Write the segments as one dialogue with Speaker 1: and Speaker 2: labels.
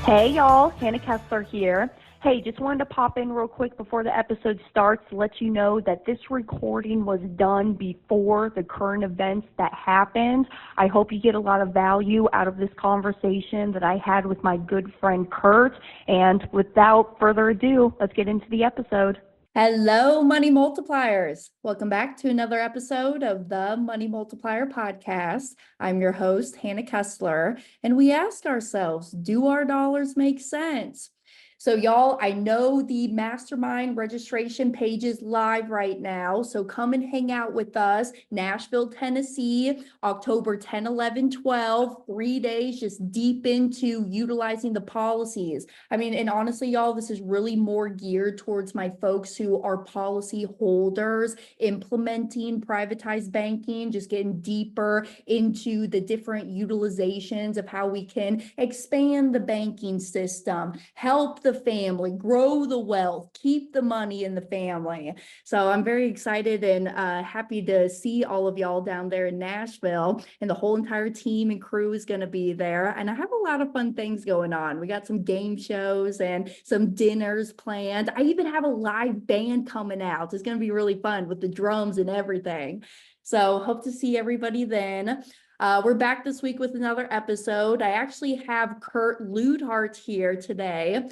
Speaker 1: Hey y'all, Hannah Kessler here. Hey, just wanted to pop in real quick before the episode starts to let you know that this recording was done before the current events that happened. I hope you get a lot of value out of this conversation that I had with my good friend Kurt. And without further ado, let's get into the episode.
Speaker 2: Hello, Money Multipliers. Welcome back to another episode of the Money Multiplier podcast. I'm your host, Hannah Kessler, and we ask ourselves, do our dollars make sense? So y'all, I know the Mastermind registration page is live right now, so come and hang out with us. Nashville, Tennessee, October 10, 11, 12, 3 days, just deep into utilizing the policies. I mean, and honestly, y'all, this is really more geared towards my folks who are policy holders, implementing privatized banking, just getting deeper into the different utilizations of how we can expand the banking system, help the family, grow the wealth, keep the money in the family. So I'm very excited and happy to see all of y'all down there in Nashville, and the whole entire team and crew is going to be there. And I have a lot of fun things going on. We got some game shows and some dinners planned. I even have a live band coming out. It's going to be really fun with the drums and everything. So hope to see everybody then. We're back this week with another episode. I actually have Kurt Luidhardt here today.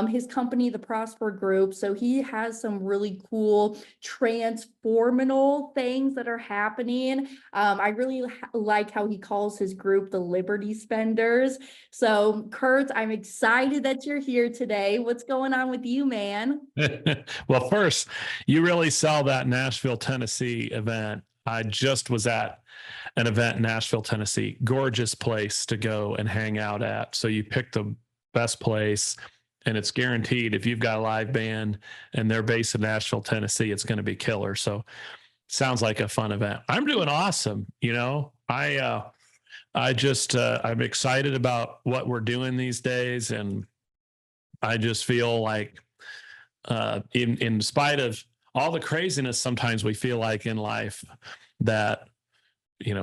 Speaker 2: His company, the Prosper Group. So he has some really cool transformational things that are happening. I really like how he calls his group the Liberty Spenders. So Kurt, I'm excited that you're here today. What's going on with you, man?
Speaker 3: Well, first, you really sell that Nashville, Tennessee event. I just was at an event in Nashville, Tennessee. Gorgeous place to go and hang out at. So you pick the best place, and it's guaranteed if you've got a live band and they're based in Nashville, Tennessee, it's going to be killer. So sounds like a fun event. I'm doing awesome. You know, I'm excited about what we're doing these days. And I just feel like in spite of all the craziness sometimes we feel like in life, that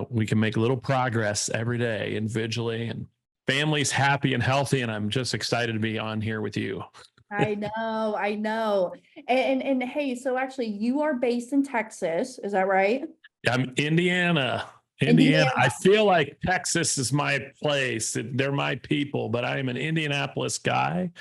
Speaker 3: we can make little progress every day individually, and family's happy and healthy. And I'm just excited to be on here with you.
Speaker 2: I know. And hey, so actually you are based in Texas, is that right?
Speaker 3: I'm Indiana. I feel like Texas is my place. They're my people, but I am an Indianapolis guy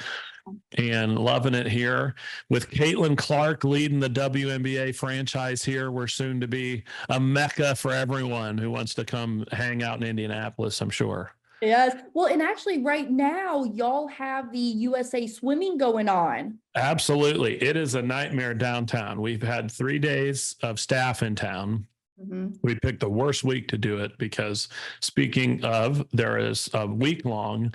Speaker 3: and loving it here with Caitlin Clark leading the WNBA franchise here. We're soon to be a mecca for everyone who wants to come hang out in Indianapolis, I'm sure.
Speaker 2: Yes. Well, and actually right now, y'all have the USA swimming going on.
Speaker 3: Absolutely. It is a nightmare downtown. We've had 3 days of staff in town. Mm-hmm. We picked the worst week to do it because, speaking of, there is a week-long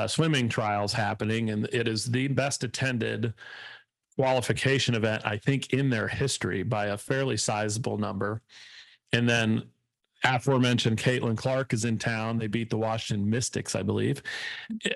Speaker 3: swimming trials happening, and it is the best attended qualification event, I think, in their history by a fairly sizable number. And then aforementioned Caitlin Clark is in town. They beat the Washington Mystics, I believe,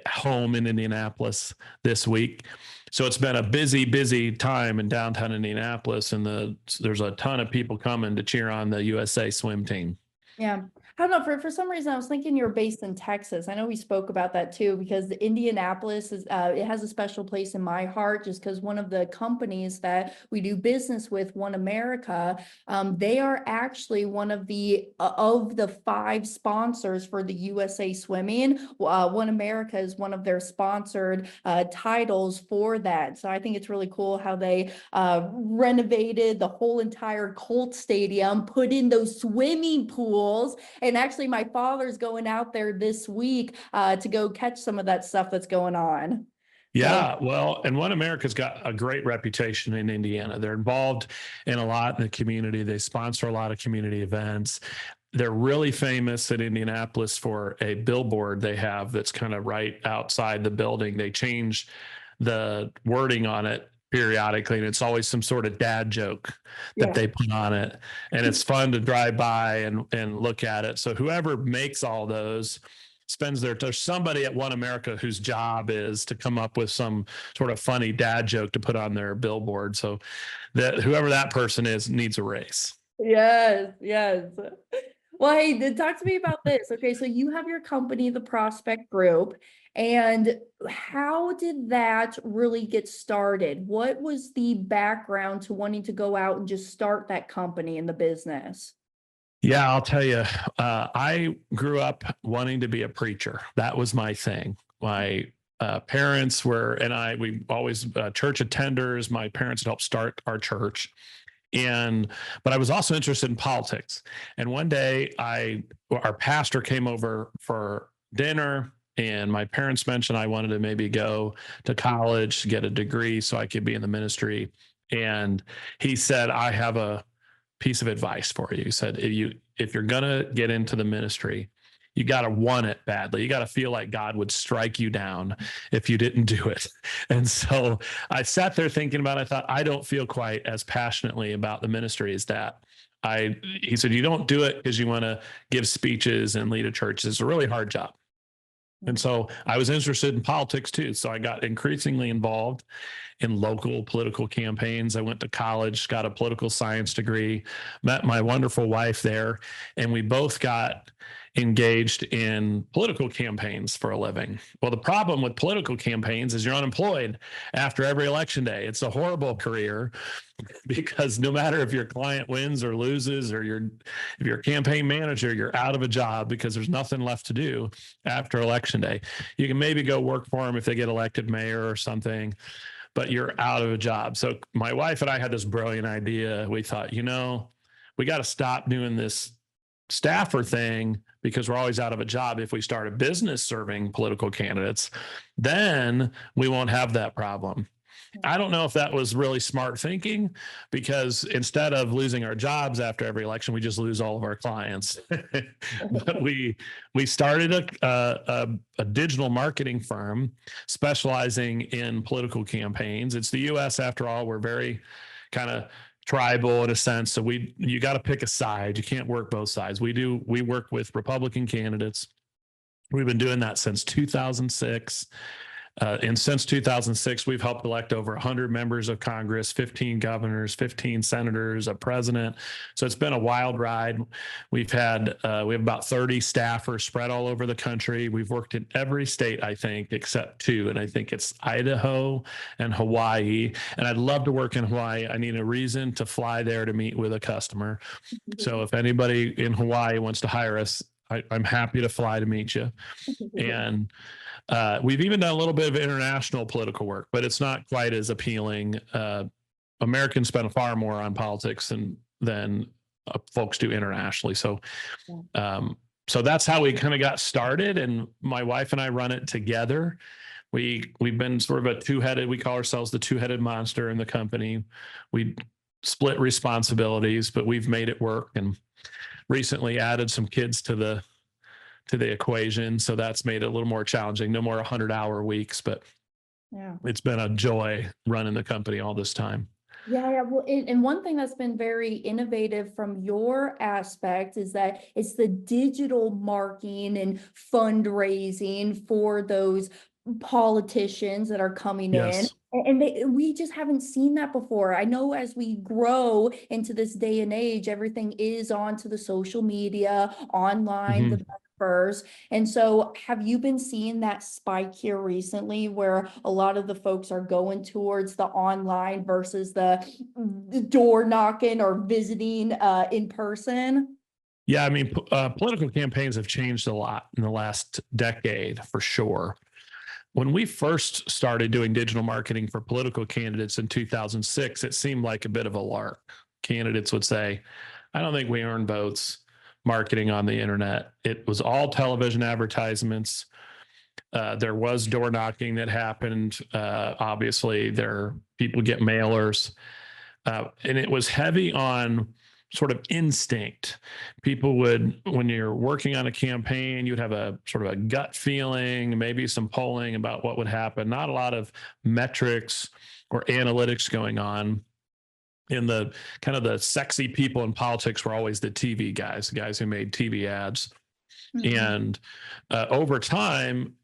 Speaker 3: home in Indianapolis this week. So it's been a busy time in downtown Indianapolis, and there's a ton of people coming to cheer on the USA swim team.
Speaker 2: Yeah. I don't know, for some reason I was thinking you're based in Texas. I know we spoke about that too, because the Indianapolis is it has a special place in my heart, just because one of the companies that we do business with, One America, they are actually one of the 5 sponsors for the USA Swimming. One America is one of their sponsored titles for that. So I think it's really cool how they renovated the whole entire Colt Stadium, put in those swimming pools. And actually, my father's going out there this week to go catch some of that stuff that's going on.
Speaker 3: Yeah, well, and One America's got a great reputation in Indiana. They're involved in a lot in the community. They sponsor a lot of community events. They're really famous in Indianapolis for a billboard they have that's kind of right outside the building. They change the wording on it periodically, and it's always some sort of dad joke that they put on it, and it's fun to drive by and look at it. So whoever makes all those there's somebody at One America whose job is to come up with some sort of funny dad joke to put on their billboard. So that whoever that person is needs a raise.
Speaker 2: Yes. Well, hey, talk to me about this. Okay, so you have your company, the Prospect Group, and how did that really get started? What was the background to wanting to go out and just start that company in the business?
Speaker 3: Yeah, I'll tell you, I grew up wanting to be a preacher. That was my thing. My parents were, we always church attenders. My parents had helped start our church. But I was also interested in politics. And one day our pastor came over for dinner, and my parents mentioned I wanted to maybe go to college to get a degree so I could be in the ministry. And he said, I have a piece of advice for you. He said, if you're going to get into the ministry, you got to want it badly. You got to feel like God would strike you down if you didn't do it. And so I sat there thinking about it. I thought, I don't feel quite as passionately about the ministry as that. He said, you don't do it because you want to give speeches and lead a church. It's a really hard job. And so I was interested in politics too. So I got increasingly involved in local political campaigns. I went to college, got a political science degree, met my wonderful wife there, and we both got engaged in political campaigns for a living. Well, the problem with political campaigns is you're unemployed after every election day. It's a horrible career because no matter if your client wins or loses, or if you're a campaign manager, you're out of a job because there's nothing left to do after election day. You can maybe go work for them if they get elected mayor or something, but you're out of a job. So my wife and I had this brilliant idea. We thought, we got to stop doing this staffer thing because we're always out of a job. If we start a business serving political candidates, then we won't have that problem. I don't know if that was really smart thinking, because instead of losing our jobs after every election, we just lose all of our clients. But we started a digital marketing firm specializing in political campaigns. It's the U.S. after all. We're very kind of tribal in a sense. So you got to pick a side. You can't work both sides. We work with Republican candidates. We've been doing that since 2006. And since 2006, we've helped elect over 100 members of Congress, 15 governors, 15 senators, a president. So it's been a wild ride. We have about 30 staffers spread all over the country. We've worked in every state, I think, except two. And I think it's Idaho and Hawaii. And I'd love to work in Hawaii. I need a reason to fly there to meet with a customer. So if anybody in Hawaii wants to hire us, I'm happy to fly to meet you. And we've even done a little bit of international political work, but it's not quite as appealing. Americans spend far more on politics than folks do internationally. So that's how we kind of got started. And my wife and I run it together. We've been sort of a two-headed, we call ourselves the two-headed monster in the company. We split responsibilities, but we've made it work, and recently added some kids to the equation. So that's made it a little more challenging. No more 100-hour weeks, but it's been a joy running the company all this time.
Speaker 2: Yeah. Well, and one thing that's been very innovative from your aspect is that it's the digital marketing and fundraising for those politicians that are coming in. And we just haven't seen that before. I know as we grow into this day and age, everything is onto the social media, online, the metaverse. And so have you been seeing that spike here recently where a lot of the folks are going towards the online versus the door knocking or visiting in person?
Speaker 3: Yeah, I mean, political campaigns have changed a lot in the last decade, for sure. When we first started doing digital marketing for political candidates in 2006, it seemed like a bit of a lark. Candidates would say, I don't think we earn votes marketing on the internet. It was all television advertisements. There was door knocking that happened. Obviously, people get mailers. And it was heavy on sort of instinct. People would, when you're working on a campaign, you'd have a sort of a gut feeling, maybe some polling about what would happen. Not a lot of metrics or analytics going on. In the kind of the sexy people in politics were always the TV guys, the guys who made TV ads. And over time,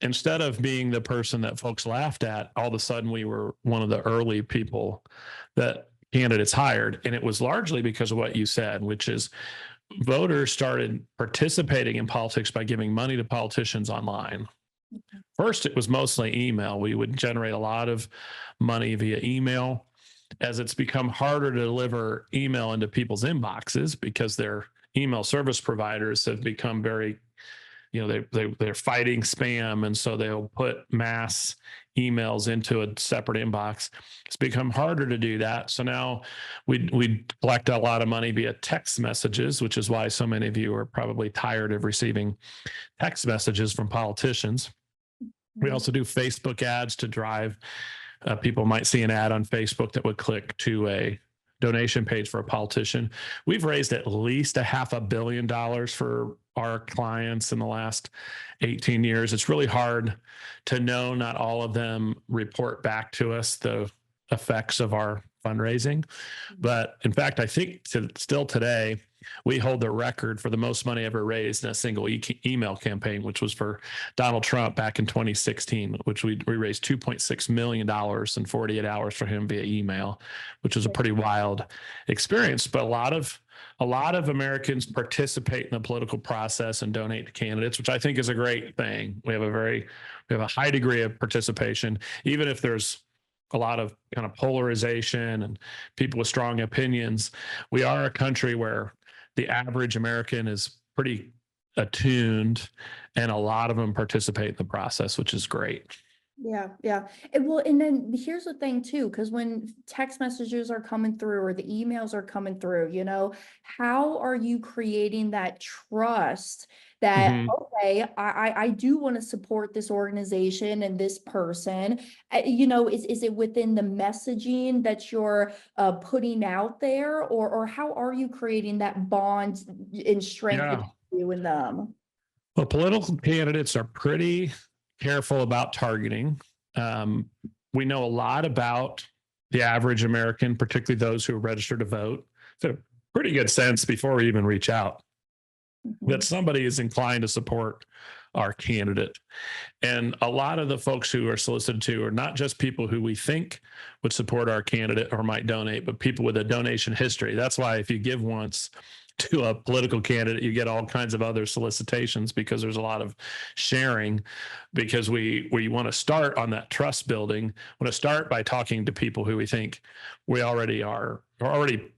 Speaker 3: instead of being the person that folks laughed at, all of a sudden we were one of the early people that candidates hired. And it was largely because of what you said, which is voters started participating in politics by giving money to politicians online. First, it was mostly email. We would generate a lot of money via email. As it's become harder to deliver email into people's inboxes because their email service providers have become very, they're fighting spam, and so they'll put mass emails into a separate inbox. It's become harder to do that. So now we collect a lot of money via text messages, which is why so many of you are probably tired of receiving text messages from politicians. We also do Facebook ads to drive. People might see an ad on Facebook that would click to a donation page for a politician. We've raised at least $500 million for our clients in the last 18 years. It's really hard to know. Not all of them report back to us the effects of our fundraising. But in fact, I think still today, we hold the record for the most money ever raised in a single email campaign, which was for Donald Trump back in 2016, which we raised $2.6 million in 48 hours for him via email, which was a pretty wild experience. But a lot of Americans participate in the political process and donate to candidates, which I think is a great thing. We have a high degree of participation, even if there's a lot of kind of polarization and people with strong opinions. We are a country where the average American is pretty attuned, and a lot of them participate in the process, which is great.
Speaker 2: Yeah. And then here's the thing too, because when text messages are coming through or the emails are coming through, how are you creating that trust that, okay, I do want to support this organization and this person? Is it within the messaging that you're putting out there, or how are you creating that bond and strength between you and them?
Speaker 3: Well, political candidates are pretty careful about targeting. We know a lot about the average American, particularly those who are registered to vote. So pretty good sense before we even reach out that somebody is inclined to support our candidate. And a lot of the folks who are solicited to are not just people who we think would support our candidate or might donate, but people with a donation history. That's why if you give once to a political candidate, you get all kinds of other solicitations, because there's a lot of sharing, because we want to start on that trust building. We want to start by talking to people who we think we already are, or already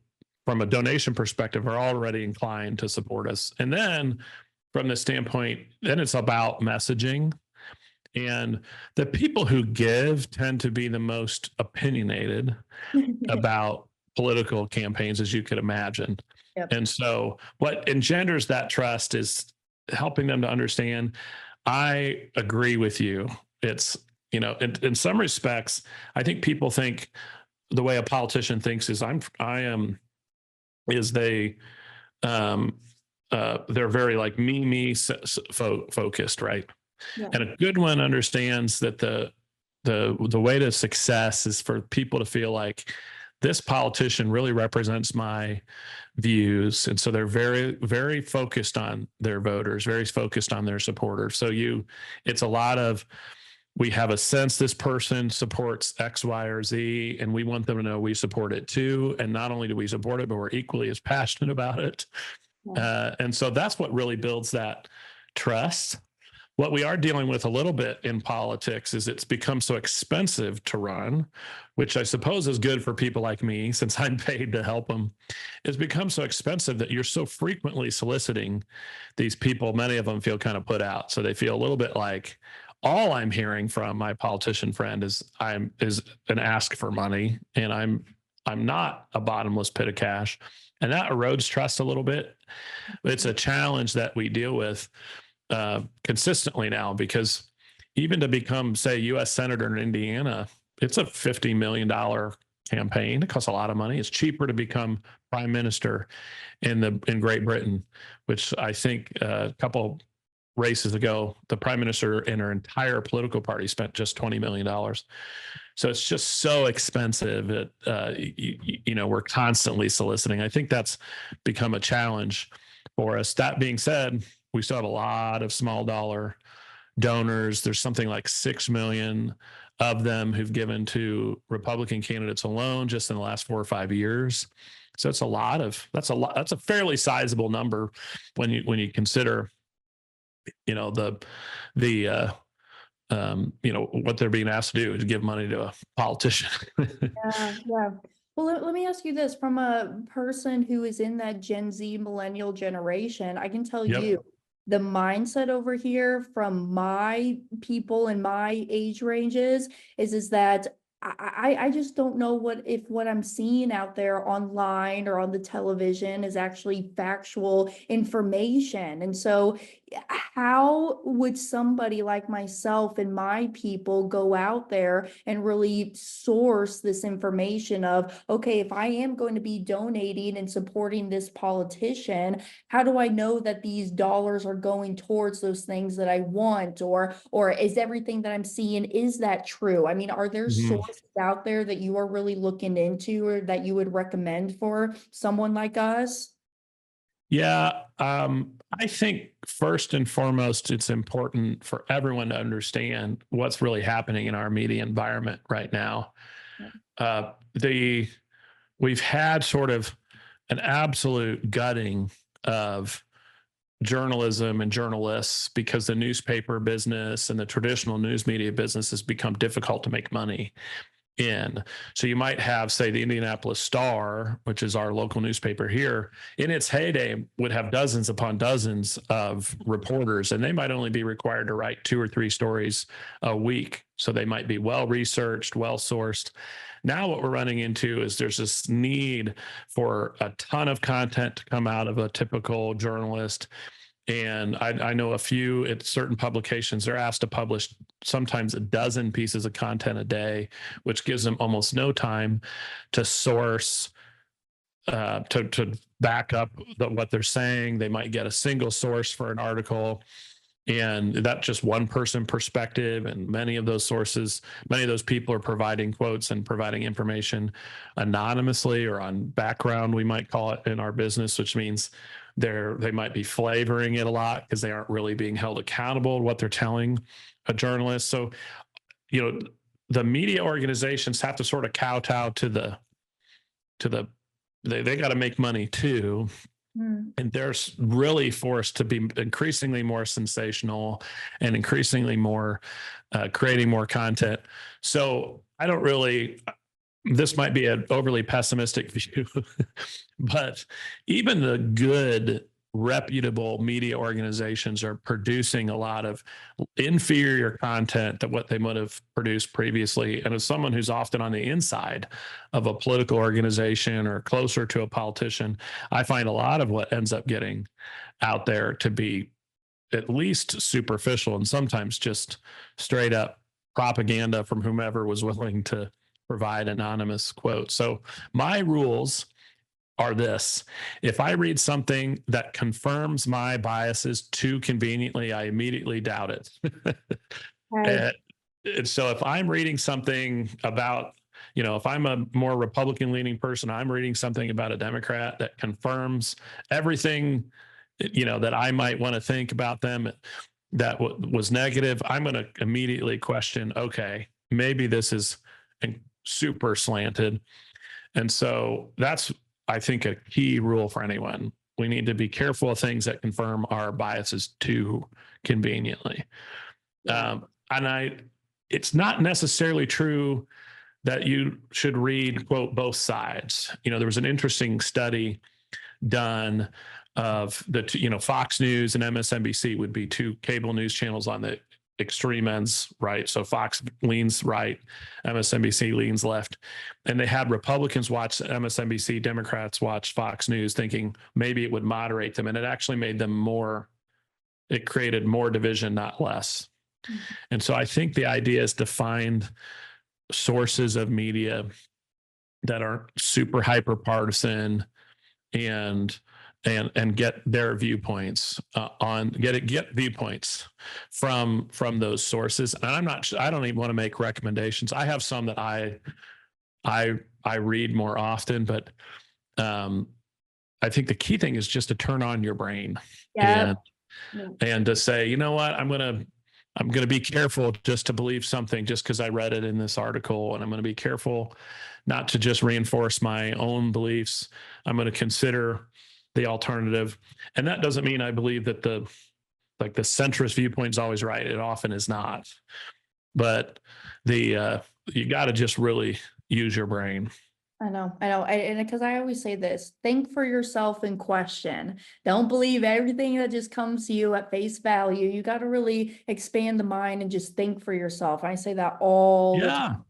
Speaker 3: from a donation perspective, are already inclined to support us. And then from the standpoint, then it's about messaging. And the people who give tend to be the most opinionated about political campaigns, as you could imagine. Yep. And so what engenders that trust is helping them to understand, I agree with you. It's, in some respects, I think people think the way a politician thinks is they're very like me focused, right? Yeah. And a good one understands that the way to success is for people to feel like this politician really represents my views. And so they're very, very focused on their voters, very focused on their supporters. So it's a lot of, we have a sense this person supports X, Y, or Z, and we want them to know we support it too. And not only do we support it, but we're equally as passionate about it. Yeah. And so that's what really builds that trust. What we are dealing with a little bit in politics is it's become so expensive to run, which I suppose is good for people like me, since I'm paid to help them. It's become so expensive that you're so frequently soliciting these people. Many of them feel kind of put out. So they feel a little bit like, all I'm hearing from my politician friend is an ask for money, and I'm not a bottomless pit of cash. And that erodes trust a little bit. It's a challenge that we deal with consistently now, because even to become, say, U.S. Senator in Indiana, it's a $50 million campaign. It costs a lot of money. It's cheaper to become prime minister in Great Britain, which I think a couple races ago, the prime minister and her entire political party spent just $20 million. So it's just so expensive that, we're constantly soliciting. I think that's become a challenge for us. That being said, we still have a lot of small dollar donors. There's something like 6 million of them who've given to Republican candidates alone just in the last 4 or 5 years. So that's a fairly sizable number when you consider, the what they're being asked to do is give money to a politician.
Speaker 2: Yeah, yeah. Well, let me ask you this, from a person who is in that Gen Z millennial generation, I can tell
Speaker 3: Yep.
Speaker 2: you the mindset over here from my people in my age ranges is that I just don't know if what I'm seeing out there online or on the television is actually factual information. And so how would somebody like myself and my people go out there and really source this information of, okay, if I am going to be donating and supporting this politician, how do I know that these dollars are going towards those things that I want? Or is everything that I'm seeing, is that true? I mean, are there
Speaker 3: Mhm.
Speaker 2: sources out there that you are really looking into or that you would recommend for someone like us?
Speaker 3: Yeah, I think first and foremost, it's important for everyone to understand what's really happening in our media environment right now.
Speaker 2: Yeah.
Speaker 3: The We've had sort of an absolute gutting of journalism and journalists because the newspaper business and the traditional news media business has become difficult to make money in. So you might have, say, the Indianapolis Star, which is our local newspaper here, in its heyday would have dozens upon dozens of reporters, and they might only be required to write 2 or 3 stories a week. So they might be well researched, well sourced. Now what we're running into is there's this need for a ton of content to come out of a typical journalist. And I know a few at certain publications, they're asked to publish sometimes a dozen pieces of content a day, which gives them almost no time to source, to back up what they're saying. They might get a single source for an article, and that's just one person perspective. And many of those people are providing quotes and providing information anonymously or on background, we might call it in our business, which means they might be flavoring it a lot because they aren't really being held accountable to what they're telling a journalist. So, the media organizations have to sort of kowtow to they got to make money too. And they're really forced to be increasingly more sensational and increasingly more creating more content. So this might be an overly pessimistic view, but even the good, reputable media organizations are producing a lot of inferior content to what they would have produced previously. And as someone who's often on the inside of a political organization or closer to a politician, I find a lot of what ends up getting out there to be at least superficial and sometimes just straight up propaganda from whomever was willing to provide anonymous quotes. So my rules are this: if I read something that confirms my biases too conveniently, I immediately doubt it.
Speaker 2: Right.
Speaker 3: And so if I'm reading something about, if I'm a more Republican leaning person, I'm reading something about a Democrat that confirms everything, that I might want to think about them that was negative, I'm going to immediately question, okay, maybe this is super slanted. And so that's, I think, a key rule for anyone. We need to be careful of things that confirm our biases too conveniently. It's not necessarily true that you should read, quote, both sides. There was an interesting study done of Fox News and MSNBC would be 2 cable news channels on the extreme ends, right? So Fox leans right, MSNBC leans left. And they had Republicans watch MSNBC, Democrats watch Fox News, thinking maybe it would moderate them. And it actually made them it created more division, not less. Mm-hmm. And so I think the idea is to find sources of media that aren't super hyper partisan and get their viewpoints get viewpoints from those sources. And I don't even want to make recommendations. I have some that I read more often, but I think the key thing is just to turn on your brain.
Speaker 2: Yeah.
Speaker 3: And to say, you know what, I'm going to I'm going to be careful just to believe something just because I read it in this article, and I'm going to be careful not to just reinforce my own beliefs. I'm going to consider the alternative. And that doesn't mean I believe that the centrist viewpoint is always right. It often is not. But you got to just really use your brain.
Speaker 2: I know. And because I always say this, think for yourself and question. Don't believe everything that just comes to you at face value. You got to really expand the mind and just think for yourself. I say that all the time.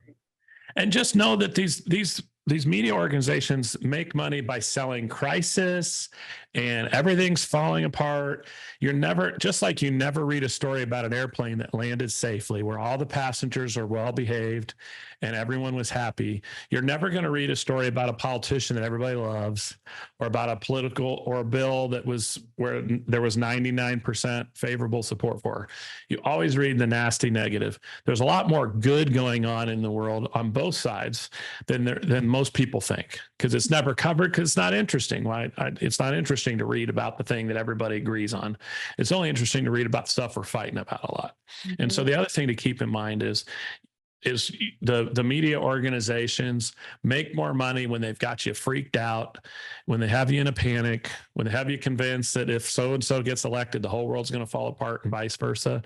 Speaker 3: And just know that these media organizations make money by selling crisis, and everything's falling apart. You're never, just like you never read a story about an airplane that landed safely, where all the passengers are well behaved and everyone was happy. You're never going to read a story about a politician that everybody loves, or about a political or a bill that was where there was 99% favorable support for. You always read the nasty negative. There's a lot more good going on in the world on both sides than most people think, because it's never covered, because it's not interesting. It's not interesting to read about the thing that everybody agrees on. It's only interesting to read about the stuff we're fighting about a lot. Mm-hmm. And so the other thing to keep in mind is the media organizations make more money when they've got you freaked out, when they have you in a panic, when they have you convinced that if so-and-so gets elected, the whole world's going to fall apart, and vice versa.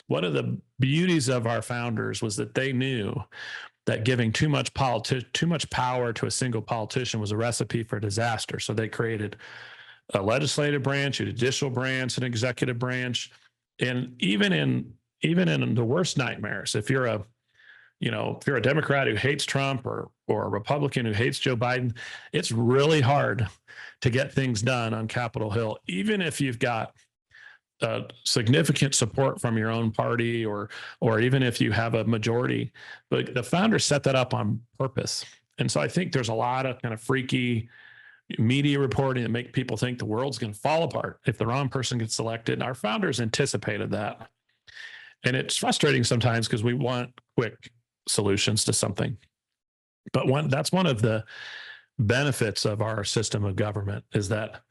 Speaker 3: One of the beauties of our founders was that they knew that giving too much power to a single politician was a recipe for disaster. So they created a legislative branch, a judicial branch, an executive branch. And even in the worst nightmares, if you're a Democrat who hates Trump, or a Republican who hates Joe Biden, it's really hard to get things done on Capitol Hill, even if you've got significant support from your own party, or even if you have a majority. But the founders set that up on purpose. And so I think there's a lot of kind of freaky media reporting that make people think the world's going to fall apart if the wrong person gets elected. Our founders anticipated that. And it's frustrating sometimes because we want quick solutions to something. But that's one of the benefits of our system of government, is that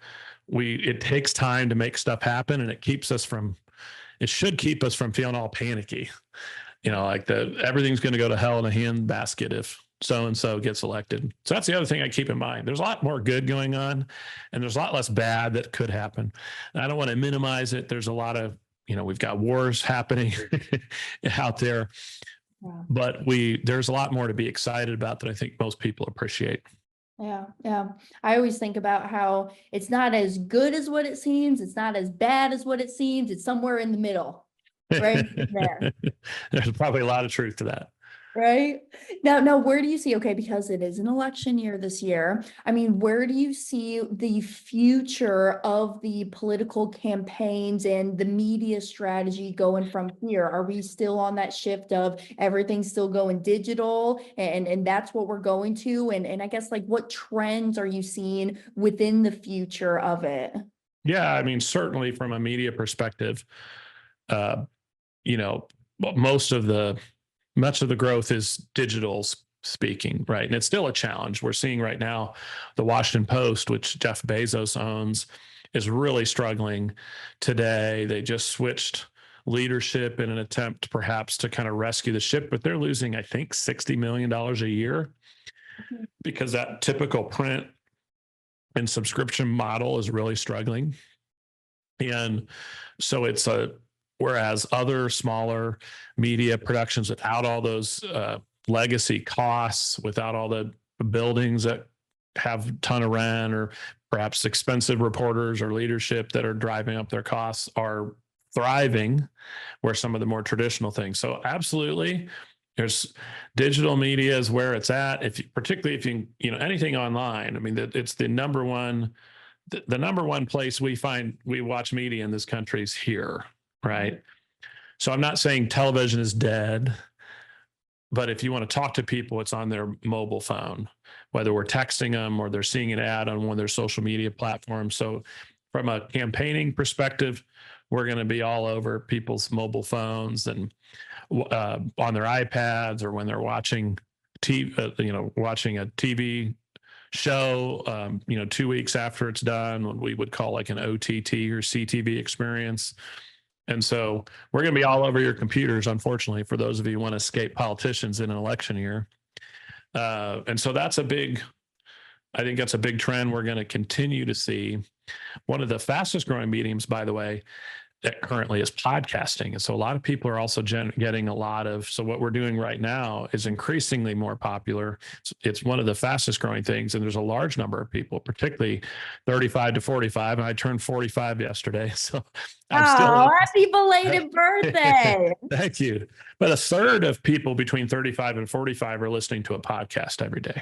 Speaker 3: it takes time to make stuff happen, and it should keep us from feeling all panicky, like everything's going to go to hell in a handbasket if so-and-so gets elected. So that's the other thing I keep in mind. There's a lot more good going on, and there's a lot less bad that could happen. And I don't want to minimize it. There's a lot of, we've got wars happening out there, but there's a lot more to be excited about that I think most people appreciate.
Speaker 2: Yeah. I always think about how it's not as good as what it seems. It's not as bad as what it seems. It's somewhere in the middle, right there.
Speaker 3: There's probably a lot of truth to that.
Speaker 2: Right. Now, where do you see, okay, because it is an election year this year, I mean, where do you see the future of the political campaigns and the media strategy going from here? Are we still on that shift of everything's still going digital, and that's what we're going to? And I guess, what trends are you seeing within the future of it?
Speaker 3: Yeah, I mean, certainly from a media perspective, much of the growth is digital speaking, right? And it's still a challenge. We're seeing right now the Washington Post, which Jeff Bezos owns, is really struggling today. They just switched leadership in an attempt perhaps to kind of rescue the ship, but they're losing, I think, $60 million a year because that typical print and subscription model is really struggling. And so whereas other smaller media productions, without all those legacy costs, without all the buildings that have a ton of rent, or perhaps expensive reporters or leadership that are driving up their costs, are thriving, where some of the more traditional things. So absolutely, there's digital media is where it's at. Particularly if you anything online, I mean, it's the number one place we watch media in this country is here. Right. So I'm not saying television is dead, but if you want to talk to people, it's on their mobile phone, whether we're texting them or they're seeing an ad on one of their social media platforms. So from a campaigning perspective, we're going to be all over people's mobile phones and on their iPads, or when they're watching watching a TV show, 2 weeks after it's done, what we would call like an OTT or CTV experience. And so we're going to be all over your computers, unfortunately, for those of you who want to escape politicians in an election year. And so I think that's a big trend we're going to continue to see. One of the fastest growing mediums, by the way, that currently is podcasting. And so a lot of people are also getting a lot of, so what we're doing right now is increasingly more popular. It's one of the fastest growing things. And there's a large number of people, particularly 35 to 45. And I turned 45 yesterday. So I'm still.
Speaker 2: Happy belated birthday.
Speaker 3: Thank you. But a third of people between 35 and 45 are listening to a podcast every day.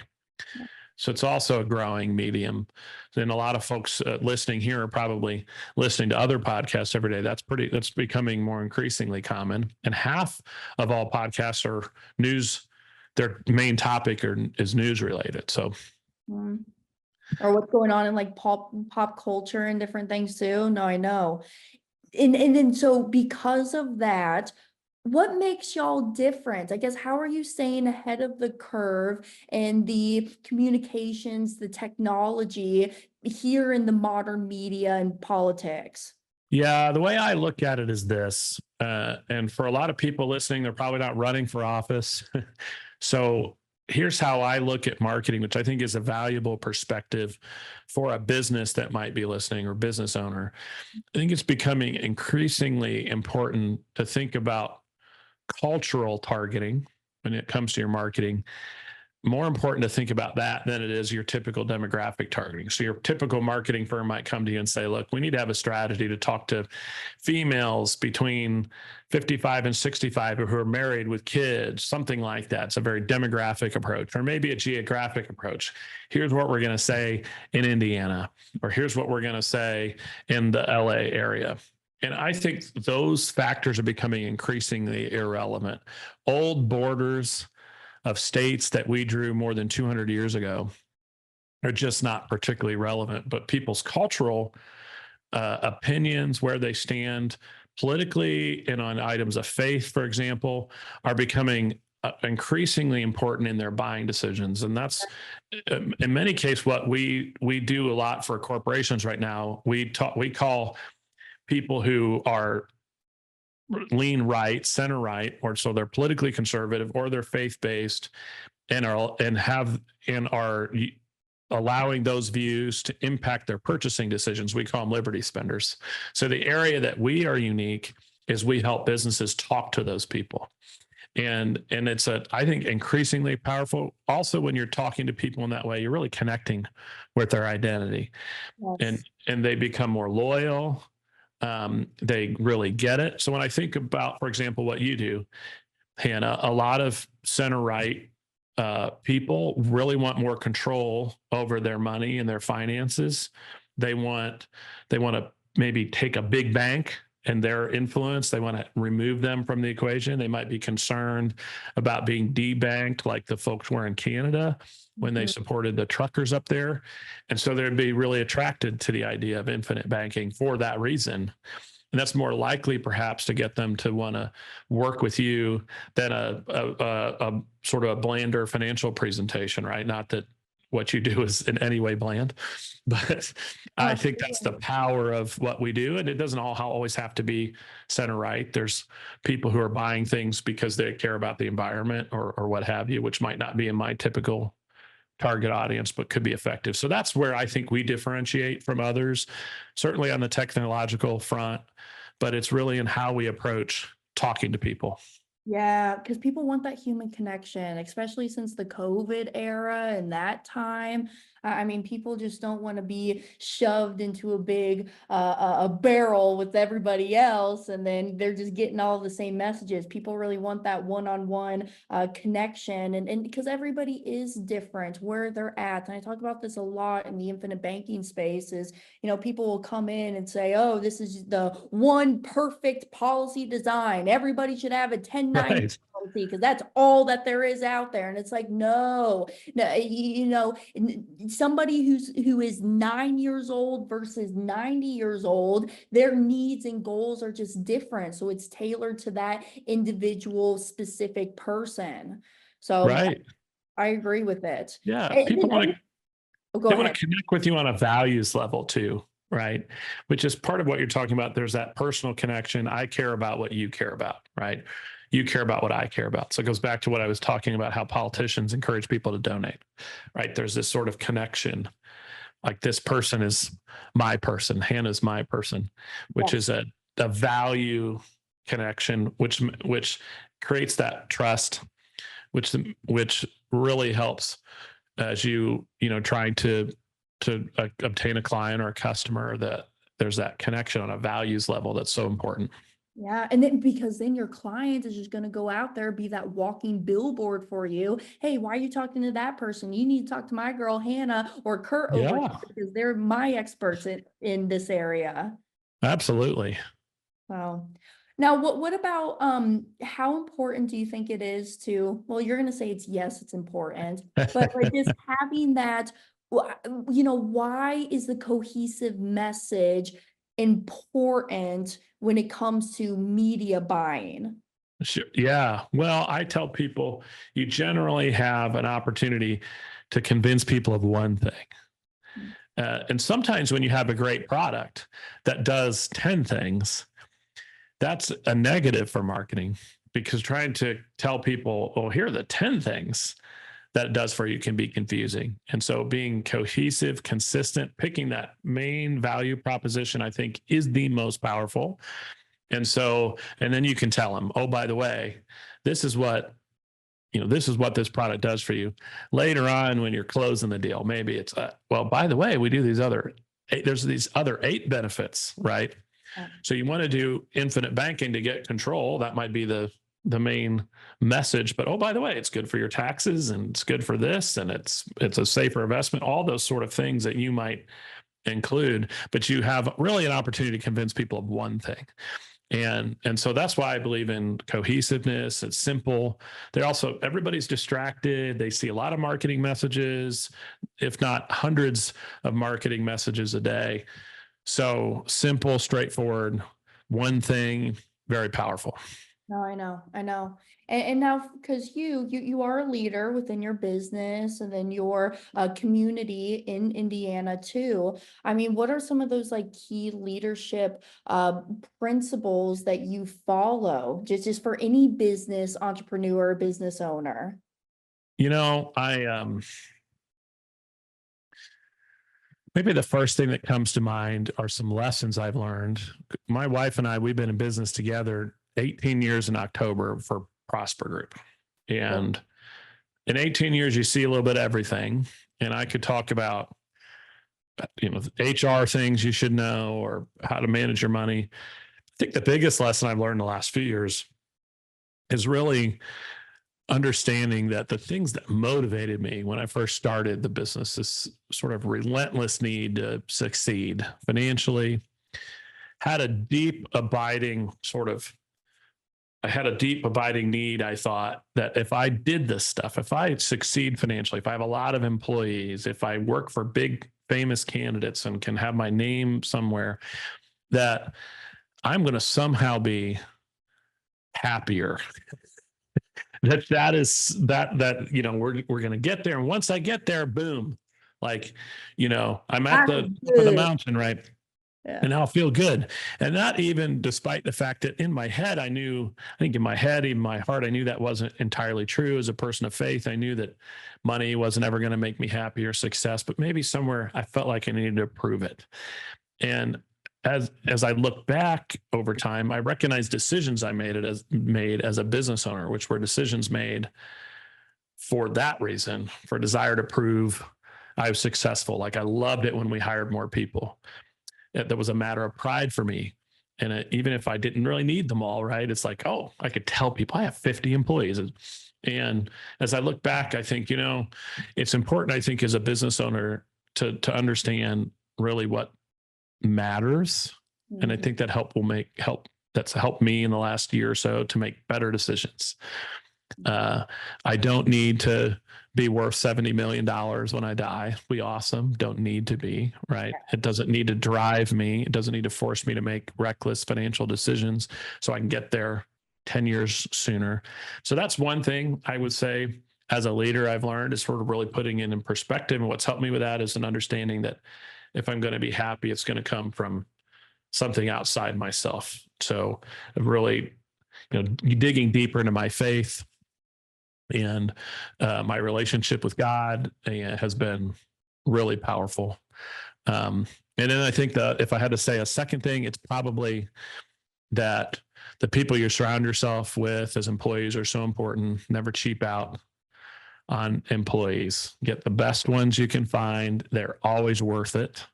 Speaker 3: So it's also a growing medium. And a lot of folks listening here are probably listening to other podcasts every day. That's becoming more increasingly common. And half of all podcasts are news. Their main topic is news related. So,
Speaker 2: or what's going on in like pop culture and different things too. No, I know. And so because of that, what makes y'all different? I guess, how are you staying ahead of the curve and the communications, the technology here in the modern media and politics?
Speaker 3: Yeah, the way I look at it is this, and for a lot of people listening, they're probably not running for office. So here's how I look at marketing, which I think is a valuable perspective for a business that might be listening or business owner. I think it's becoming increasingly important to think about cultural targeting when it comes to your marketing. More important to think about that than it is your typical demographic targeting. So your typical marketing firm might come to you and say, look, we need to have a strategy to talk to females between 55 and 65 who are married with kids, something like that. It's a very demographic approach, or maybe a geographic approach. Here's what we're going to say in Indiana, or here's what we're going to say in the LA area. And I think those factors are becoming increasingly irrelevant. Old borders of states that we drew more than 200 years ago are just not particularly relevant, but people's cultural opinions, where they stand politically and on items of faith, for example, are becoming increasingly important in their buying decisions. And that's in many cases what we do a lot for corporations right now. We call people who are lean right, center right, or so they're politically conservative or they're faith-based and are allowing those views to impact their purchasing decisions. We call them liberty spenders. So the area that we are unique is we help businesses talk to those people. And it's I think increasingly powerful. Also, when you're talking to people in that way, you're really connecting with their identity. Yes. And they become more loyal. They really get it. So when I think about, for example, what you do, Hannah, a lot of center right people really want more control over their money and their finances. They want to maybe take a big bank and their influence. They want to remove them from the equation. They might be concerned about being debanked, like the folks were in Canada when they supported the truckers up there. And so they'd be really attracted to the idea of infinite banking for that reason. And that's more likely perhaps to get them to want to work with you than a sort of a blander financial presentation, right? Not that what you do is in any way bland, but I think that's the power of what we do. And it doesn't always have to be center right. There's people who are buying things because they care about the environment or what have you, which might not be in my typical target audience, but could be effective. So that's where I think we differentiate from others, certainly on the technological front, but it's really in how we approach talking to people.
Speaker 2: Yeah, because people want that human connection, especially since the COVID era and that time. I mean, people just don't want to be shoved into a big a barrel with everybody else, and then they're just getting all the same messages. People really want that one-on-one connection, and because everybody is different where they're at. And I talk about this a lot in the infinite banking space is, people will come in and say, oh, this is the one perfect policy design. Everybody should have a 1090 policy because that's all that there is out there. And it's like, no, somebody who is 9 years old versus 90 years old, their needs and goals are just different. So it's tailored to that individual specific person. So
Speaker 3: right.
Speaker 2: I agree with it.
Speaker 3: Yeah. People want to connect with you on a values level too. right? Which is part of what you're talking about. There's that personal connection. I care about what you care about, right? You care about what I care about. So it goes back to what I was talking about, how politicians encourage people to donate, right? There's this sort of connection. Like this person is my person, Hannah's my person, which is a value connection, which creates that trust, which really helps as trying to obtain a client or a customer, that there's that connection on a values level that's so important.
Speaker 2: Yeah. And then because then your client is just going to go out there, be that walking billboard for you. Hey, why are you talking to that person? You need to talk to my girl, Hannah or Kurt over here because they're my experts in this area.
Speaker 3: Absolutely.
Speaker 2: Wow. Now, what about how important do you think it is to, well, you're going to say it's important, but like just having that, why is the cohesive message important when it comes to media buying?
Speaker 3: Sure. Yeah. Well, I tell people you generally have an opportunity to convince people of one thing. And sometimes when you have a great product that does 10 things, that's a negative for marketing, because trying to tell people, oh, here are the 10 things that it does for you can be confusing. And so being cohesive, consistent, picking that main value proposition, I think is the most powerful. And then you can tell them, oh, by the way, this is what this product does for you. Later on, when you're closing the deal, maybe it's, well, by the way, we do there's these other 8 benefits, right? So you want to do infinite banking to get control. That might be the main message, but oh, by the way, it's good for your taxes and it's good for this, and it's a safer investment, all those sort of things that you might include, but you have really an opportunity to convince people of one thing. And so that's why I believe in cohesiveness. It's simple. Everybody's distracted. They see a lot of marketing messages, if not hundreds of marketing messages a day. So simple, straightforward, one thing, very powerful.
Speaker 2: No, I know. And now, because you are a leader within your business and then your community in Indiana too. I mean, what are some of those like key leadership principles that you follow just for any business entrepreneur, business owner?
Speaker 3: Maybe the first thing that comes to mind are some lessons I've learned. My wife and I, we've been in business together 18 years in October for Prosper Group. And in 18 years, you see a little bit of everything. And I could talk about, HR things you should know or how to manage your money. I think the biggest lesson I've learned in the last few years is really understanding that the things that motivated me when I first started the business, this sort of relentless need to succeed financially, had a deep abiding need. I thought that if I did this stuff, if I succeed financially, if I have a lot of employees, if I work for big famous candidates and can have my name somewhere, that I'm going to somehow be happier. We're going to get there. And once I get there, boom, I'm at the top of the mountain, right? Yeah. And I'll feel good. And not even despite the fact that in my head, in my head, even my heart, I knew that wasn't entirely true. As a person of faith, I knew that money wasn't ever going to make me happy or success, but maybe somewhere I felt like I needed to prove it. And as I look back over time, I recognize decisions I made as a business owner, which were decisions made for that reason, for a desire to prove I was successful. Like I loved it when we hired more people. That was a matter of pride for me. And even if I didn't really need them all, right? It's like, oh, I could tell people I have 50 employees. And as I look back, I think, it's important, I think, as a business owner to understand really what matters. Mm-hmm. And I think that that's helped me in the last year or so to make better decisions. I don't need to be worth $70 million when I die. Be awesome. Don't need to be, right? It doesn't need to drive me. It doesn't need to force me to make reckless financial decisions so I can get there 10 years sooner. So that's one thing I would say as a leader I've learned is sort of really putting it in perspective. And what's helped me with that is an understanding that if I'm going to be happy, it's going to come from something outside myself. So really, digging deeper into my faith and my relationship with God has been really powerful. And then I think that if I had to say a second thing, it's probably that the people you surround yourself with as employees are so important. Never cheap out on employees. Get the best ones you can find. They're always worth it.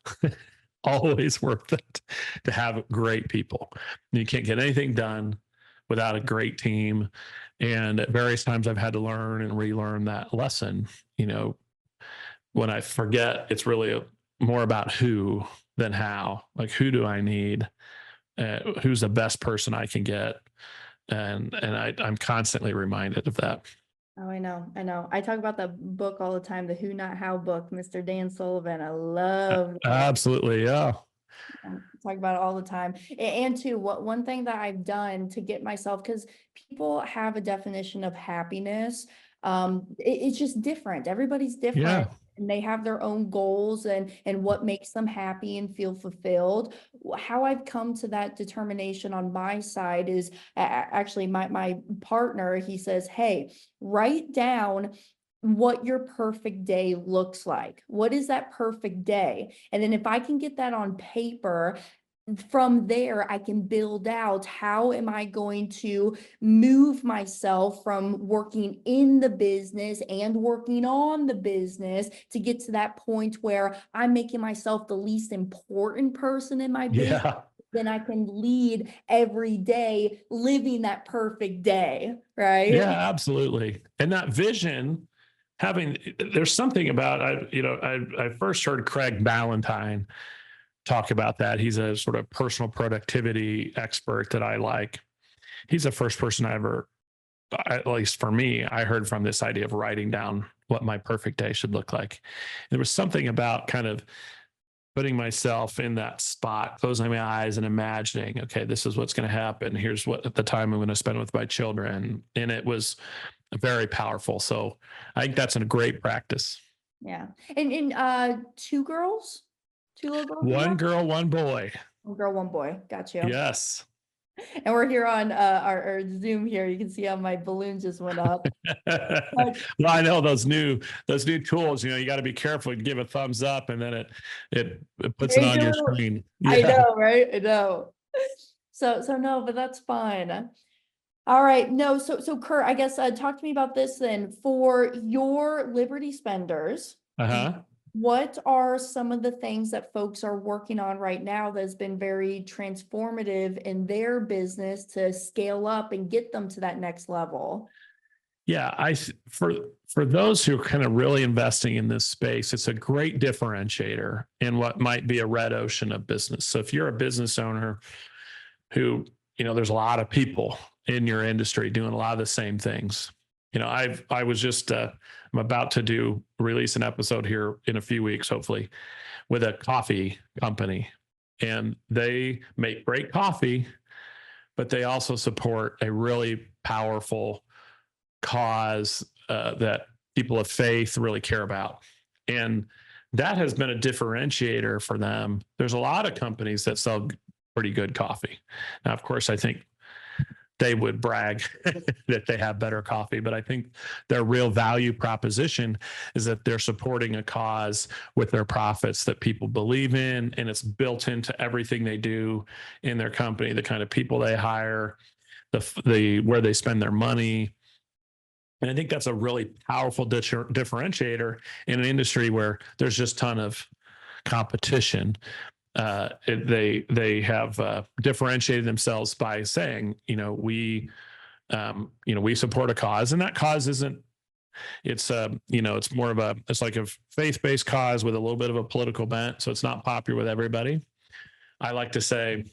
Speaker 3: Always worth it to have great people. You can't get anything done without a great team. And at various times I've had to learn and relearn that lesson. When I forget, it's really more about who than how. Like, who do I need? Who's the best person I can get? And I'm constantly reminded of that.
Speaker 2: Oh, I know. I talk about that book all the time, the Who Not How book, Mr. Dan Sullivan. I love that.
Speaker 3: Absolutely. Yeah.
Speaker 2: I talk about it all the time. And too, one thing that I've done to get myself, because people have a definition of happiness. It's just different. Everybody's different.
Speaker 3: Yeah.
Speaker 2: And they have their own goals and what makes them happy and feel fulfilled. How I've come to that determination on my side is actually my partner, he says, hey, write down what your perfect day looks like. What is that perfect day? And then if I can get that on paper, from there, I can build out how am I going to move myself from working in the business and working on the business to get to that point where I'm making myself the least important person in my business.
Speaker 3: Yeah.
Speaker 2: Then I can lead every day living that perfect day, right?
Speaker 3: Yeah, absolutely. And that vision, there's something about, I first heard Craig Ballantyne talk about that. He's a sort of personal productivity expert that I like. He's the first person I ever, at least for me, I heard from this idea of writing down what my perfect day should look like. There was something about kind of putting myself in that spot, closing my eyes and imagining, okay, this is what's going to happen. Here's what at the time I'm going to spend with my children. And it was very powerful. So I think that's a great practice.
Speaker 2: Yeah. And two girls? Two little girls?
Speaker 3: One girl, one boy.
Speaker 2: One girl, one boy. Got you.
Speaker 3: Yes.
Speaker 2: And we're here on our Zoom here. You can see how my balloon just went up.
Speaker 3: Well, I know those new tools, you got to be careful. You give a thumbs up and then it puts it on your screen. Yeah.
Speaker 2: I know, right? I know. So no, but that's fine. All right. No, so Kurt, I guess talk to me about this then. For your Liberty spenders, what are some of the things that folks are working on right now that's been very transformative in their business to scale up and get them to that next level?
Speaker 3: Yeah, for those who are kind of really investing in this space, it's a great differentiator in what might be a red ocean of business. So if you're a business owner who, there's a lot of people in your industry doing a lot of the same things. I was just, I'm about to release an episode here in a few weeks, hopefully, with a coffee company, and they make great coffee, but they also support a really powerful cause that people of faith really care about. And that has been a differentiator for them. There's a lot of companies that sell pretty good coffee. Now, of course, I think they would brag that they have better coffee, but I think their real value proposition is that they're supporting a cause with their profits that people believe in, and it's built into everything they do in their company, the kind of people they hire, the where they spend their money. And I think that's a really powerful differentiator in an industry where there's just a ton of competition. They have differentiated themselves by saying, we support a cause, and that cause isn't. It's it's more of it's like a faith-based cause with a little bit of a political bent, so it's not popular with everybody. I like to say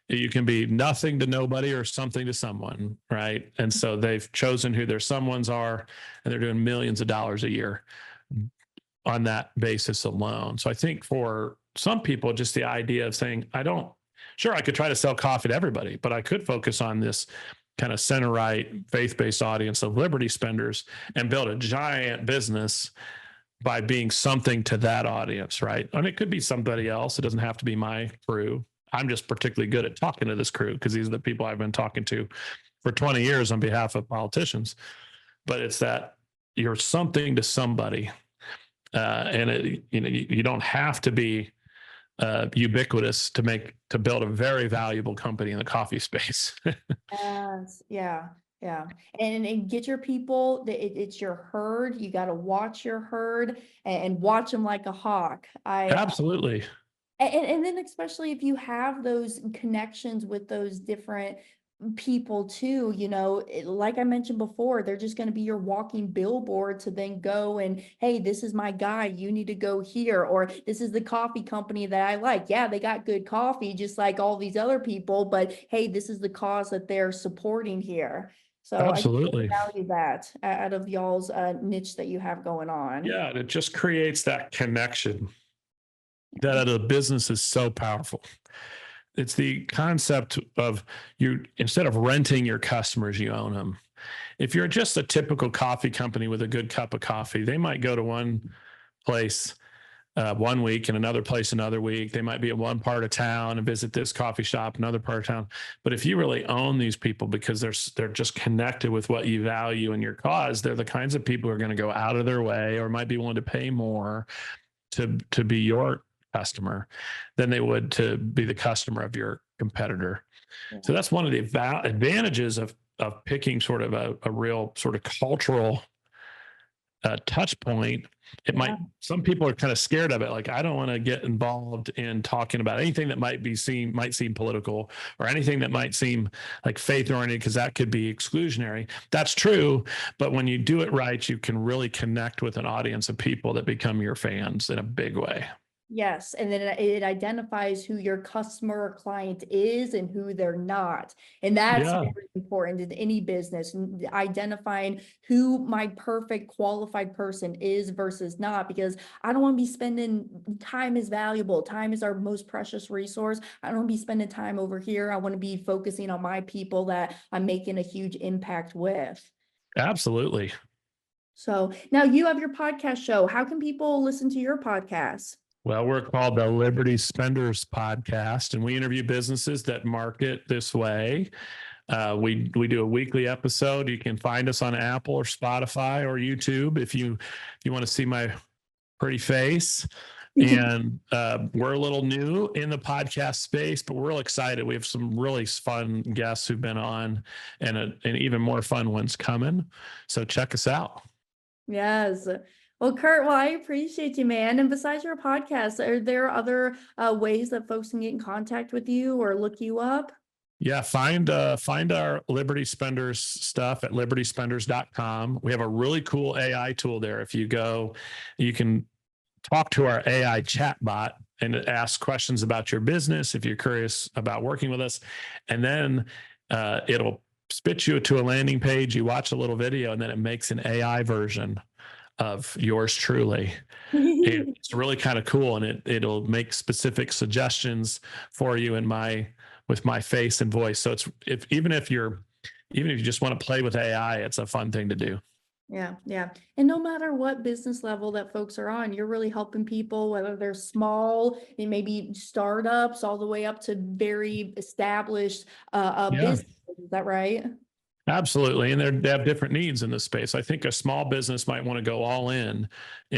Speaker 3: you can be nothing to nobody or something to someone, right? And so they've chosen who their someones are, and they're doing millions of dollars a year on that basis alone. So I think for some people, just the idea of saying, I could try to sell coffee to everybody, but I could focus on this kind of center-right, faith-based audience of Liberty spenders and build a giant business by being something to that audience, right? And it could be somebody else. It doesn't have to be my crew. I'm just particularly good at talking to this crew because these are the people I've been talking to for 20 years on behalf of politicians. But it's that you're something to somebody. And you don't have to be ubiquitous to build a very valuable company in the coffee space.
Speaker 2: Yes, yeah, yeah. And get your people, it's your herd. You got to watch your herd and watch them like a hawk.
Speaker 3: Absolutely.
Speaker 2: And then especially if you have those connections with those different people too, like I mentioned before, they're just going to be your walking billboard to then go and, hey, this is my guy, you need to go here, or this is the coffee company that I like. Yeah, they got good coffee just like all these other people, but hey, this is the cause that they're supporting here. So
Speaker 3: absolutely,
Speaker 2: I value that out of y'all's niche that you have going on.
Speaker 3: Yeah, and it just creates that connection that a business is so powerful. It's the concept of you, instead of renting your customers, you own them. If you're just a typical coffee company with a good cup of coffee, they might go to one place 1 week and another place another week. They might be in one part of town and visit this coffee shop, another part of town. But if you really own these people because they're just connected with what you value in your cause, they're the kinds of people who are going to go out of their way or might be willing to pay more to be your customer than they would to be the customer of your competitor. Yeah. So that's one of the advantages of picking sort of a real sort of cultural touch point. Some people are kind of scared of it. Like, I don't want to get involved in talking about anything that might seem political, or anything that might seem like faith oriented, because that could be exclusionary. That's true. But when you do it right, you can really connect with an audience of people that become your fans in a big way.
Speaker 2: Yes, and then it identifies who your customer or client is and who they're not. And that's very important in any business, identifying who my perfect qualified person is versus not, because I don't want to be spending time is valuable. Time is our most precious resource. I don't want to be spending time over here. I want to be focusing on my people that I'm making a huge impact with.
Speaker 3: Absolutely.
Speaker 2: So now you have your podcast show. How can people listen to your podcast?
Speaker 3: Well, we're called the Liberty Spenders Podcast, and we interview businesses that market this way. We do a weekly episode. You can find us on Apple or Spotify or YouTube if you want to see my pretty face. And we're a little new in the podcast space, but we're real excited. We have some really fun guests who've been on, and even more fun ones coming. So check us out.
Speaker 2: Yes. Well, Kurt, I appreciate you, man. And besides your podcast, are there other ways that folks can get in contact with you or look you up?
Speaker 3: Yeah, find our Liberty Spenders stuff at libertyspenders.com. We have a really cool AI tool there. If you go, you can talk to our AI chatbot and ask questions about your business if you're curious about working with us. And then it'll spit you to a landing page. You watch a little video, and then it makes an AI version of yours truly. It's really kind of cool, and it'll make specific suggestions for you with my face and voice. So even if you just want to play with AI, it's a fun thing to do.
Speaker 2: Yeah. And no matter what business level that folks are on, you're really helping people, whether they're small and maybe startups all the way up to very established businesses. Is that right?
Speaker 3: Absolutely. And they have different needs in this space. I think a small business might want to go all in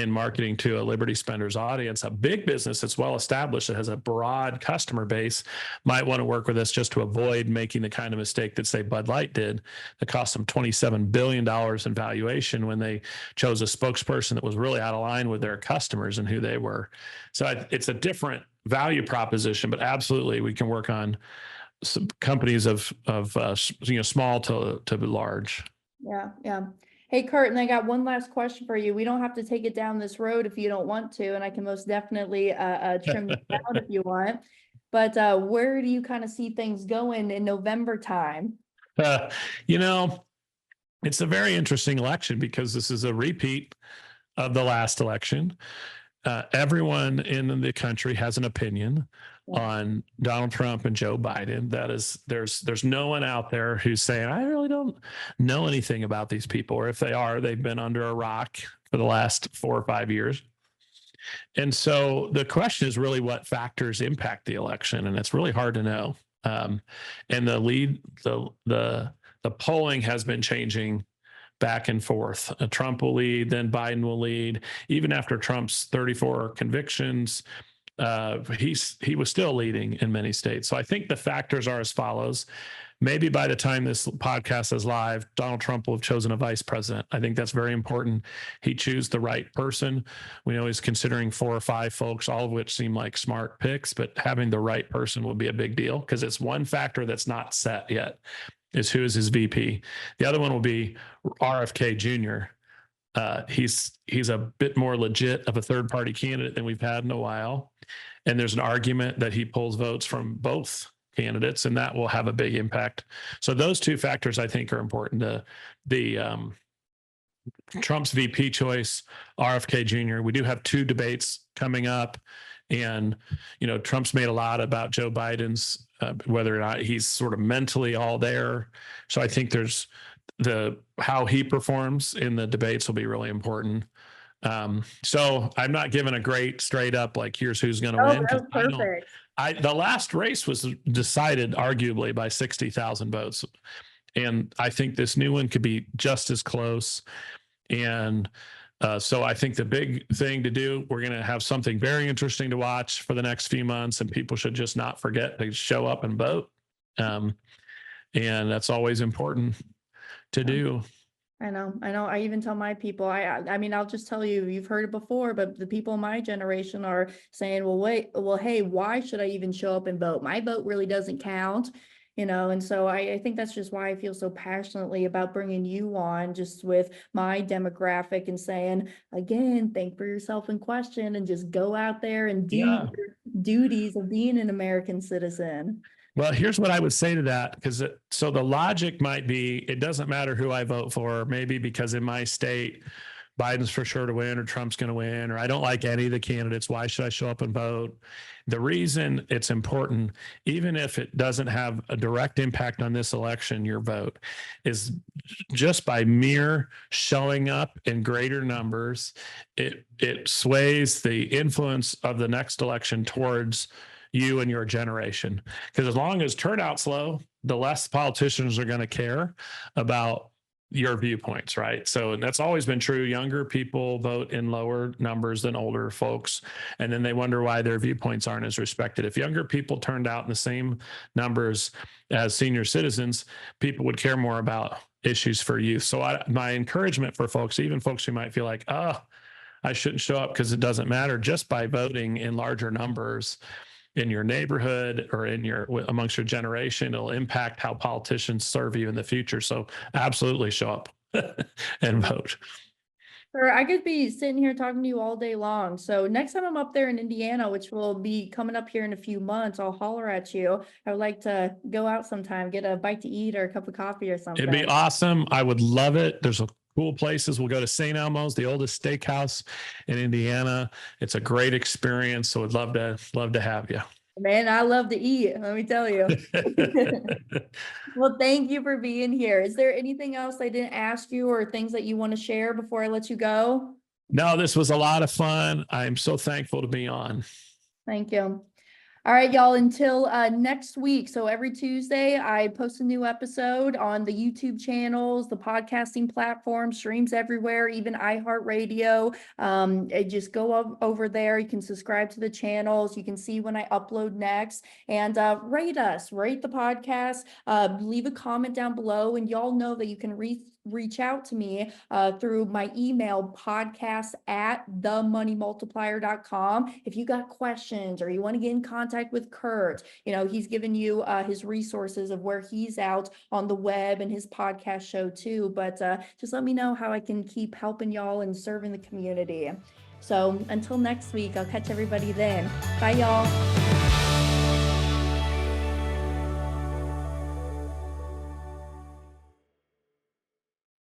Speaker 3: marketing to a Liberty Spenders audience. A big business that's well established, that has a broad customer base, might want to work with us just to avoid making the kind of mistake that, say, Bud Light did, that cost them $27 billion in valuation when they chose a spokesperson that was really out of line with their customers and who they were. So it's a different value proposition, but absolutely we can work on some companies of small to large.
Speaker 2: Yeah. Hey, Kurt, and I got one last question for you. We don't have to take it down this road if you don't want to, and I can most definitely trim it down if you want. But where do you kind of see things going in November time?
Speaker 3: It's a very interesting election because this is a repeat of the last election. Everyone in the country has an opinion on Donald Trump and Joe Biden. That is, there's no one out there who's saying, I really don't know anything about these people, or if they are, they've been under a rock for the last 4 or 5 years. And so the question is really what factors impact the election, and it's really hard to know. And the polling has been changing back and forth. Trump will lead, then Biden will lead. Even after Trump's 34 convictions, he was still leading in many states. So I think the factors are as follows. Maybe by the time this podcast is live, Donald Trump will have chosen a vice president. I think that's very important. He choose the right person. We know he's considering 4 or 5 folks, all of which seem like smart picks, but having the right person will be a big deal because it's one factor that's not set yet, is who is his VP. The other one will be RFK Jr. He's a bit more legit of a third-party candidate than we've had in a while. And there's an argument that he pulls votes from both candidates, and that will have a big impact. So those 2 factors I think are important. The Trump's VP choice, RFK Jr. We do have 2 debates coming up, and Trump's made a lot about Joe Biden's whether or not he's sort of mentally all there. So I think there's how he performs in the debates will be really important. So I'm not giving a great straight up like here's who's going to win.
Speaker 2: That was perfect.
Speaker 3: The last race was decided arguably by 60,000 votes. And I think this new one could be just as close. And so I think the big thing to do, we're going to have something very interesting to watch for the next few months, and people should just not forget to show up and vote. And that's always important to do.
Speaker 2: I know. I even tell my people, I mean, I'll just tell you, you've heard it before, but the people in my generation are saying, hey, why should I even show up and vote? My vote really doesn't count, and so I think that's just why I feel so passionately about bringing you on, just with my demographic, and saying, again, think for yourself and question, and just go out there and do your duties of being an American citizen.
Speaker 3: Well, here's what I would say to that, so the logic might be, it doesn't matter who I vote for, maybe because in my state, Biden's for sure to win, or Trump's going to win, or I don't like any of the candidates. Why should I show up and vote? The reason it's important, even if it doesn't have a direct impact on this election, your vote, is just by mere showing up in greater numbers, it sways the influence of the next election towards you and your generation. Because as long as turnout's low, the less politicians are going to care about your viewpoints, right? So that's always been true. Younger people vote in lower numbers than older folks, and then they wonder why their viewpoints aren't as respected. If younger people turned out in the same numbers as senior citizens, people would care more about issues for youth. So my encouragement for folks, even folks who might feel like, I shouldn't show up because it doesn't matter, just by voting in larger numbers in your neighborhood or amongst your generation, it'll impact how politicians serve you in the future. So absolutely show up and vote.
Speaker 2: Sure, I could be sitting here talking to you all day long. So next time I'm up there in Indiana, which will be coming up here in a few months, I'll holler at you. I would like to go out sometime, get a bite to eat or a cup of coffee or something.
Speaker 3: It'd be awesome. I would love it. There's cool places. We'll go to St. Elmo's, the oldest steakhouse in Indiana. It's a great experience. So I'd love to have you.
Speaker 2: Man, I love to eat, let me tell you. Well, thank you for being here. Is there anything else I didn't ask you, or things that you want to share before I let you go?
Speaker 3: No, this was a lot of fun. I'm so thankful to be on.
Speaker 2: Thank you. All right, y'all, until next week. So every Tuesday, I post a new episode on the YouTube channels, the podcasting platform, streams everywhere, even iHeartRadio. Just go over there. You can subscribe to the channels. You can see when I upload next. And rate us, rate the podcast, leave a comment down below. And y'all know that you can reach out to me through my email, podcast@themoneymultiplier.com. If you got questions or you want to get in contact with Kurt, he's given you his resources of where he's out on the web and his podcast show too. But just let me know how I can keep helping y'all and serving the community. So until next week, I'll catch everybody then. Bye, y'all.